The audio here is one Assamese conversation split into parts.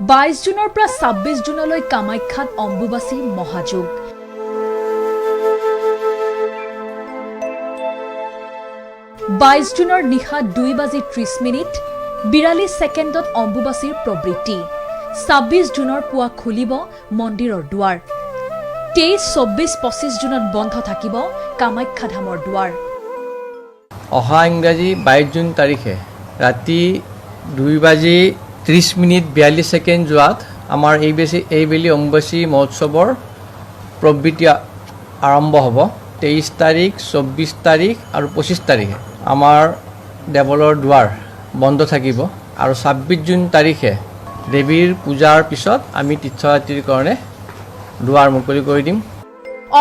22 জুনৰ পৰা 26 জুনলৈ কামাখ্যাত অম্বুবাচী মহাযোগ। 22 জুনৰ নিশা 2:30 42 ছেকেণ্ডত অম্বুবাচীৰ প্ৰবৃত্তি। 26 জুনৰ পুৱা খুলিব মন্দিৰৰ দুৱাৰ। 23, 24, 25 জুনত বন্ধ থাকিব কামাখ্যা ধামৰ দুৱাৰ। অহা ইংৰাজী 22 জুন তাৰিখে ৰাতি 2:30 42 যোৱাত আমাৰ এইবেলি অম্বুবাচী মহোৎসৱৰ প্ৰবৃত্তি আৰম্ভ হ'ব। 23 তাৰিখ, 24 তাৰিখ আৰু 25 তাৰিখে আমাৰ দেৱলৰ দুৱাৰ বন্ধ থাকিব আৰু 26 জুন তাৰিখে দেৱীৰ পূজাৰ পিছত আমি তীৰ্থযাত্ৰীৰ কাৰণে দুৱাৰ মুকলি কৰি দিম।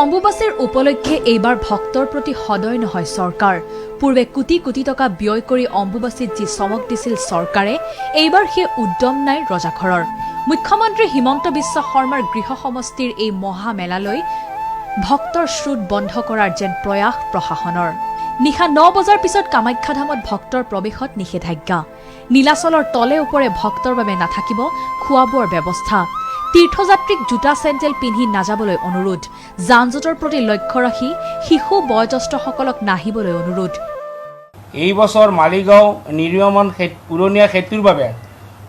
অম্বুবাচীৰ উপলক্ষে এইবাৰ ভক্তৰ প্ৰতি সদয় নহয় চৰকাৰ। পূৰ্বে কোটি কোটি টকা ব্যয় কৰি অম্বুবাচীত যি চমক দিছিল চৰকাৰে, এইবাৰ সেই উদ্যম নাই ৰজাঘৰৰ। মুখ্যমন্ত্ৰী হিমন্ত বিশ্ব শৰ্মাৰ গৃহ সমষ্টিৰ এই মহামেলালৈ ভক্তৰ স্ৰোত বন্ধ কৰাৰ যেন প্ৰয়াস প্ৰশাসনৰ। নিশা 9 বজাৰ পিছত কামাখ্যাধামত ভক্তৰ প্ৰৱেশত নিষেধাজ্ঞা। নীলাচলৰ তলে ওপৰে ভক্তৰ বাবে নাথাকিব খোৱা বোৱাৰ ব্যৱস্থা। তীৰ্থযাত্ৰীক জোতা চেণ্ডেল পিন্ধি নাযাবলৈ অনুৰোধ। যান জঁটৰ প্ৰতি লক্ষ্য ৰাখি শিশু বয়োজ্যেষ্ঠসকলক নাহিবলৈ অনুৰোধ। এই বছৰ মালিগাঁও নিৰ্মাণ উৰণীয়া সেতুৰ বাবে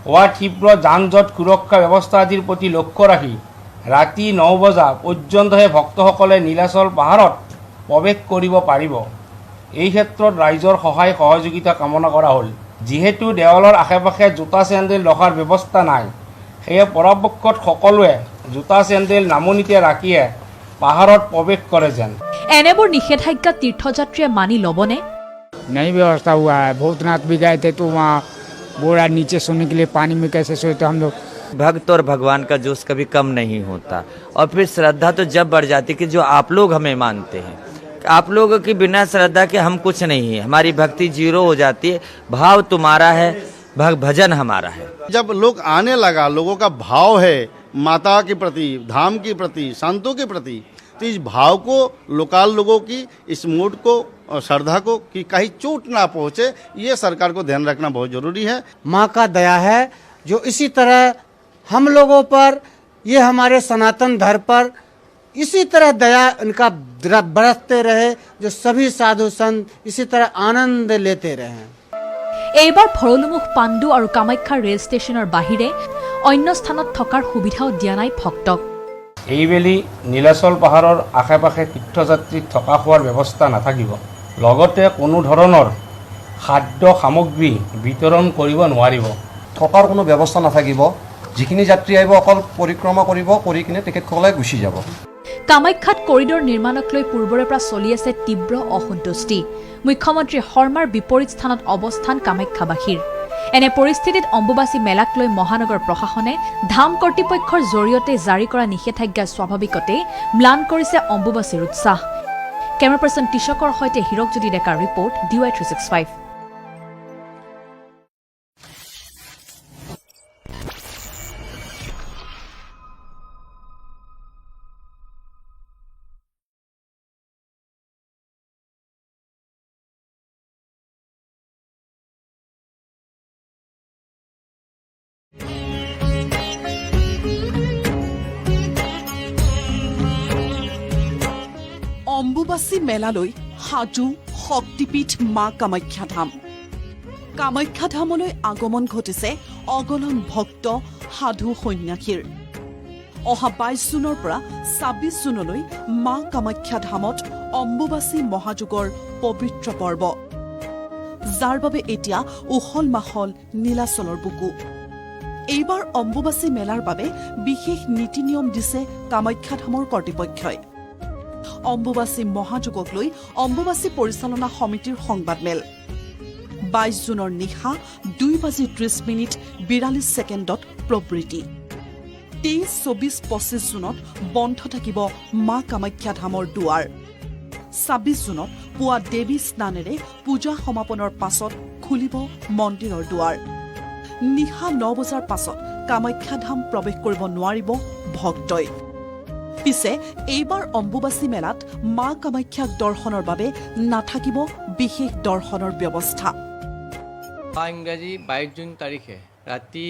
হোৱা তীব্ৰ যান জঁট সুৰক্ষা ব্যৱস্থা আদিৰ প্ৰতি লক্ষ্য ৰাখি ৰাতি 9 বজা পৰ্যন্তহে ভক্তসকলে নীলাচল পাহাৰত প্ৰৱেশ কৰিব পাৰিব। এই ক্ষেত্ৰত ৰাইজৰ সহায় সহযোগিতা কামনা কৰা হ'ল। যিহেতু দেৱালৰ আশে পাশে জোতা চেণ্ডেল ৰখাৰ ব্যৱস্থা নাই, সেয়ে পৰাপক্ষত সকলোৱে জোতা চেণ্ডেল নামনিতে ৰাখিয়ে পাহাৰত প্ৰৱেশ কৰে যেন। এনেবোৰ নিষেধাজ্ঞা তীৰ্থযাত্ৰীয়ে মানি ল'বনে? नहीं व्यवस्था हुआ है। भूतनाथ भी गए थे तो वहाँ बोरा नीचे सोने के लिए पानी में कैसे सोते हम लोग। भक्त और भगवान का जोश कभी कम नहीं होता और फिर श्रद्धा तो जब बढ़ जाती कि जो आप लोग हमें मानते हैं, आप लोगों की बिना श्रद्धा के हम कुछ नहीं है। हमारी भक्ति जीरो हो जाती है। भाव तुम्हारा है, भजन हमारा है। जब लोग आने लगा, लोगों का भाव है माता के प्रति, धाम के प्रति, संतों के प्रति, तो इस भाव को लोकल लोगों की इस मूड को और श्रद्धा को कि कहीं चोट ना पहुँचे, ये सरकार को ध्यान रखना बहुत जरूरी है। माँ का दया है जो इसी तरह हम लोगों पर, ये हमारे सनातन धर्म पर इसी तरह दया इनका बरसते रहे, जो सभी साधु संत इसी तरह आनंद लेते रहे। এইবাৰ ভৰলুমুখ পাণ্ডু আৰু কামাখ্যা ৰেল ষ্টেচনৰ বাহিৰে অন্য স্থানত থকাৰ সুবিধাও দিয়া নাই ভক্তক। এইবেলি নীলাচল পাহাৰৰ আশে পাশে তীৰ্থযাত্ৰীক থকা খোৱাৰ ব্যৱস্থা নাথাকিব। লগতে কোনো ধৰণৰ খাদ্য সামগ্ৰী বিতৰণ কৰিব নোৱাৰিব। থকাৰ কোনো ব্যৱস্থা নাথাকিব। যিখিনি যাত্ৰী আহিব অকল পৰিক্ৰমা কৰিব, কৰি কিনে তেখেতসকলে গুচি যাব। কামাখ্যাত কৰিডৰ নিৰ্মাণক লৈ পূৰ্বৰে পৰা চলি আছে তীব্ৰ অসন্তুষ্টি। মুখ্যমন্ত্ৰী শৰ্মাৰ বিপৰীত স্থানত অৱস্থান কামাখ্যাবাসীৰ। এনে পৰিস্থিতিত অম্বুবাচী মেলাক লৈ মহানগৰ প্ৰশাসনে ধাম কৰ্তৃপক্ষৰ জৰিয়তে জাৰি কৰা নিষেধাজ্ঞাই স্বাভাৱিকতেই ম্লান কৰিছে অম্বুবাচীৰ উৎসাহ। কেমেৰা পাৰ্চন টিশকৰ সৈতে হীৰকজ্যোতি ডেকাৰ ৰিপৰ্ট, DY 365। অম্বুবাচী মেলালৈ সাজু শক্তিপীঠ মা কামাখ্যা ধাম। কামাখ্যা ধামলৈ আগমন ঘটিছে অগণন ভক্ত সাধু সন্ন্যাসীৰ। অহা 22 জুনৰ পৰা 26 জুনলৈ মা কামাখ্যা ধামত অম্বুবাচী মহাযোগৰ পবিত্ৰ পৰ্ব, যাৰ বাবে এতিয়া উখল মাখল নীলাচলৰ বুকু। এইবাৰ অম্বুবাচী মেলাৰ বাবে বিশেষ নীতি নিয়ম দিছে কামাখ্যা ধামৰ কৰ্তৃপক্ষই। অম্বুবাচী মহাযোগক লৈ অম্বুবাচী পৰিচালনা সমিতিৰ সংবাদমেল। 22 জুনৰ নিশা 2:30 42 ছেকেণ্ডত প্ৰবৃত্তি। 23, 24, 25 জুনত বন্ধ থাকিব মা কামাখ্যা ধামৰ দুৱাৰ। 26 জুনত পুৱা দেৱী স্নানেৰে পূজা সমাপনৰ পাছত খুলিব মন্দিৰৰ দুৱাৰ। নিশা 9 বজাৰ পাছত কামাখ্যা ধাম প্ৰৱেশ কৰিব নোৱাৰিব ভক্তই। পিছে এইবাৰ অম্বুবাচী মেলাত মা কামাখ্যাক দৰ্শনৰ বাবে নাথাকিব বিশেষ দৰ্শনৰ ব্যৱস্থা। ইংৰাজী 22 জুন তাৰিখে ৰাতি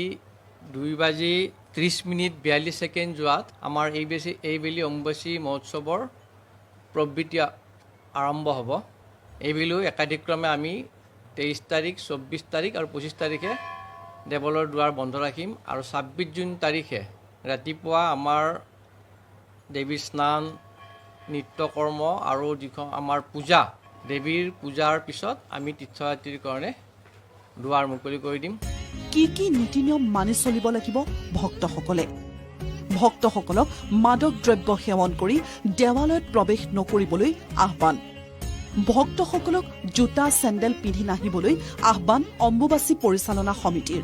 2:30:42 যোৱাত আমাৰ এইবেলি অম্বুবাচী মহোৎসৱৰ প্ৰবৃত্তি আৰম্ভ হ'ব। এইবেলিও একাধিক্ৰমে আমি 23 তাৰিখ, 24 তাৰিখ আৰু 25 তাৰিখে দেৱলৰ দুৱাৰ বন্ধ ৰাখিম আৰু 26 জুন তাৰিখে ৰাতিপুৱা আমাৰ দেৱীৰ স্নান, নিত্যকৰ্ম আৰু যিখন আমাৰ পূজা, দেৱীৰ পূজাৰ পিছত আমি তীৰ্থযাত্ৰীৰ কাৰণে দুৱাৰ মুকলি কৰি দিম। কি কি নীতি নিয়ম মানি চলিব লাগিব ভক্তসকলে? ভক্তসকলক মাদক দ্ৰব্য সেৱন কৰি দেৱালয়ত প্ৰৱেশ নকৰিবলৈ আহ্বান। ভক্তসকলক জোতা চেণ্ডেল পিন্ধি নাহিবলৈ আহ্বান অম্বুবাচী পৰিচালনা সমিতিৰ।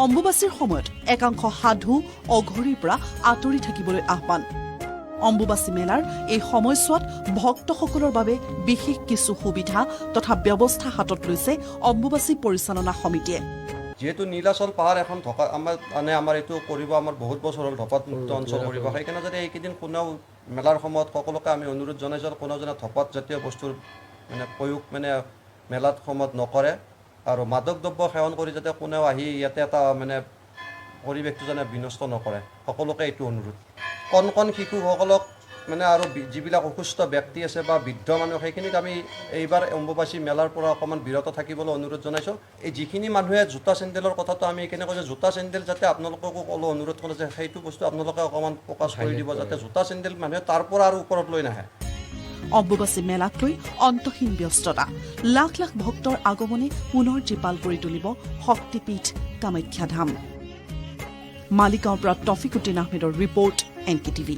অম্বুবাচীৰ সময়ত একাংশ সাধু অঘৰীৰ পৰা আঁতৰি থাকিবলৈ আহ্বান। অম্বুবাচী মেলাৰ এই সময়ছোৱাত ভক্তসকলৰ বাবে বিশেষ কিছু সুবিধা তথা ব্যৱস্থা হাতত লৈছে অম্বুবাচী পৰিচালনা সমিতিয়ে। যিহেতু নীলাচল পাহাৰ এখন আমাৰ এইটো কৰিব, আমাৰ বহুত বছৰ হ'ল ধপাত মুক্ত অঞ্চল কৰিব। সেইকাৰণে যদি এইকেইদিন কোনেও মেলাৰ সময়ত সকলোকে আমি অনুৰোধ জনাইছোঁ, কোনেও যেনে ধপাত জাতীয় বস্তুৰ প্ৰয়োগ মেলাত সময়ত নকৰে আৰু মাদক দ্ৰব্য সেৱন কৰি যাতে কোনেও আহি ইয়াতে এটা পৰিৱেশটো যেনে বিনষ্ট নকৰে, সকলোকে এইটো অনুৰোধ। কণ শিশুসকলক আৰু যিবিলাক অসুস্থ ব্যক্তি আছে বা বৃদ্ধ মানুহ, সেইখিনিক আমি এইবাৰ অম্বুবাচী মেলাৰ পৰা অকণমান বিৰত থাকিবলৈ অনুৰোধ জনাইছোঁ। এই যিখিনি মানুহে জোতা চেণ্ডেলৰ কথাটো আমি এইখিনি কৈছোঁ, জোতা চেণ্ডেল যাতে আপোনালোককো অলপ অনুৰোধ কৰোঁ যে সেইটো বস্তু আপোনালোকে অকণমান ফ'কাছ কৰি দিব, যাতে জোতা চেণ্ডেল মানুহে তাৰ পৰা আৰু ওপৰত লৈ নাহে। অম্বুবাচী মেলাক লৈ অন্তহীন ব্যস্ততা। লাখ লাখ ভক্তৰ আগমনে পুনৰ জীপাল কৰি তুলিব শক্তিপীঠ কামাখ্যা ধাম। মালিগাঁৱৰ পৰা তফিকুদ্দিন আহমেদৰ ৰিপৰ্ট NKTV।